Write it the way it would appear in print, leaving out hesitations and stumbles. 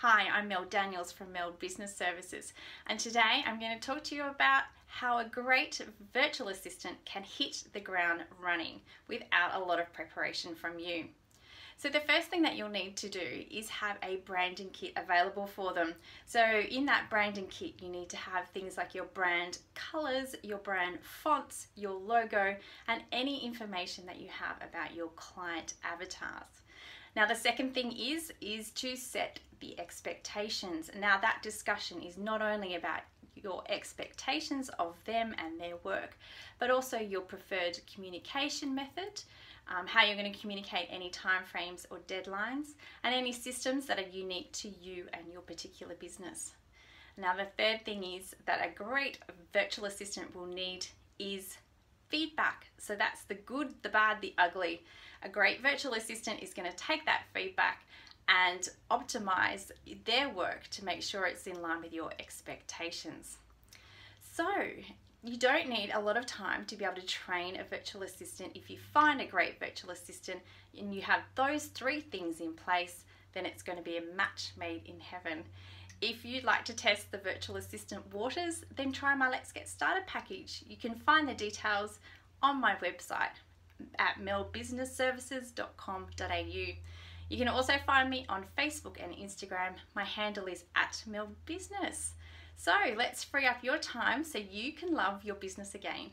Hi, I'm Mel Daniels from Meld Business Services, and today I'm going to talk to you about how a great virtual assistant can hit the ground running without a lot of preparation from you. So the first thing that you'll need to do is have a branding kit available for them. So in that branding kit, you need to have things like your brand colors, your brand fonts, your logo, and any information that you have about your client avatars. Now the second thing is to set the expectations. Now that discussion is not only about your expectations of them and their work, but also your preferred communication method, how you're going to communicate any timeframes or deadlines, and any systems that are unique to you and your particular business. Now the third thing is that a great virtual assistant will need is feedback. So that's the good, the bad, the ugly. A great virtual assistant is going to take that feedback and optimize their work to make sure it's in line with your expectations. So you don't need a lot of time to be able to train a virtual assistant. If you find a great virtual assistant and you have those three things in place, then it's going to be a match made in heaven. If you'd like to test the virtual assistant waters, then try my Let's Get Started package. You can find the details on my website at meldbusinessservices.com.au. You can also find me on Facebook and Instagram. My handle is @meldbusiness. So let's free up your time so you can love your business again.